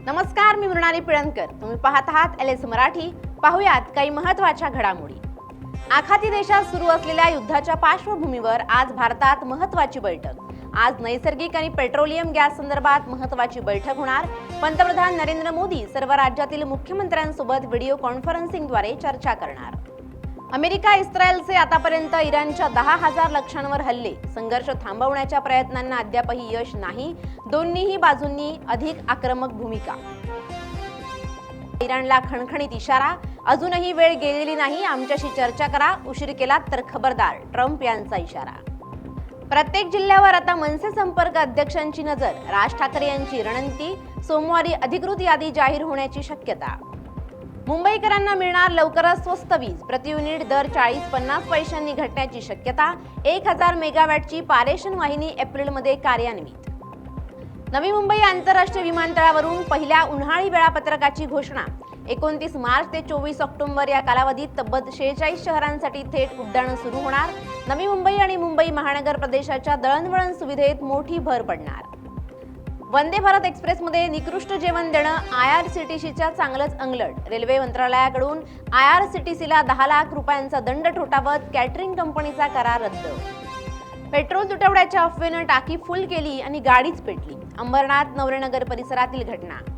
नमस्कार, मी मृणाली पिळणकर. तुम्ही पाहत आहात LS मराठी. पाहुयात काही महत्त्वाच्या घडामोडी. आखाती देशात सुरू असलेल्या युद्धाच्या पार्श्वभूमीवर आज भारतात महत्त्वाची बैठक. आज नैसर्गिक आणि पेट्रोलियम गॅस संदर्भात महत्त्वाची बैठक होणार. पंतप्रधान नरेंद्र मोदी सर्व राज्यातील मुख्यमंत्र्यांसोबत व्हिडिओ कॉन्फरन्सिंगद्वारे चर्चा करणार. अमेरिका इस्रायलचे आतापर्यंत इराणच्या 10,000 लक्ष्यांवर हल्ले. संघर्ष थांबवण्याच्या प्रयत्नांना अद्यापही यश नाही. दोन्हीही बाजूंनी अधिक आक्रमक भूमिका. इराणला खणखणीत इशारा. अजूनही वेळ गेलेली नाही, आमच्याशी चर्चा करा. उशीर केलात तर खबरदार, ट्रम्प यांचा इशारा. प्रत्येक जिल्ह्यावर आता मनसे संपर्क अध्यक्षांची नजर. राज ठाकरे यांची रणनीती. सोमवारी अधिकृत यादी जाहीर होण्याची शक्यता. मुंबईकरांना मिळणार लवकरच स्वस्त वीज. प्रति युनिट दर 40-50 पैशांनी घटण्याची शक्यता. 1000 मेगावॅटची पारेषण वाहिनी एप्रिलमध्ये कार्यान्वित. नवी मुंबई आंतरराष्ट्रीय विमानतळावरून पहिल्या उन्हाळी वेळापत्रकाची घोषणा. 29 मार्च ते 24 ऑक्टोबर या कालावधीत तब्बल 46 शहरांसाठी थेट उड्डाणं सुरू होणार. नवी मुंबई आणि मुंबई महानगर प्रदेशाच्या दळणवळण सुविधेत मोठी भर पडणार. वंदे भारत एक्सप्रेसमध्ये निकृष्ट जेवण देणं IRCTCच्या चांगलंच अंगलट. रेल्वे मंत्रालयाकडून IRCTCला 10 लाख रुपयांचा दंड ठोठावत कॅटरिंग कंपनीचा करार रद्द. पेट्रोल तुटवड्याच्या अफवेनं टाकी फुल केली आणि गाडीच पेटली. अंबरनाथ नवरेनगर परिसरातील घटना.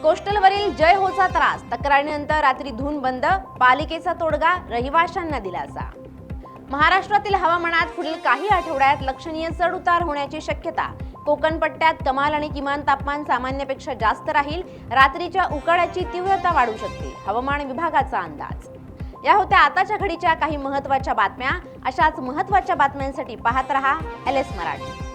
कोस्टलवरील जय होचा त्रास. तक्रारीनंतर रात्री धून बंद. पालिकेचा तोडगा, रहिवाशांना दिलासा. महाराष्ट्रातील हवामानात पुढील काही आठवड्यात लक्षणीय चढ-उतार होण्याची शक्यता. कोकण पट्ट्यात कमाल आणि किमान तापमान सामान्यपेक्षा जास्त राहील. रात्रीच्या उकाड्याची तीव्रता वाढू शकते. हवामान विभागाचा अंदाज. या होत्या आताच्या घडीच्या काही महत्त्वाच्या बातम्या. अशाच महत्त्वाच्या बातम्यांसाठी पाहत रहा LS मराठी.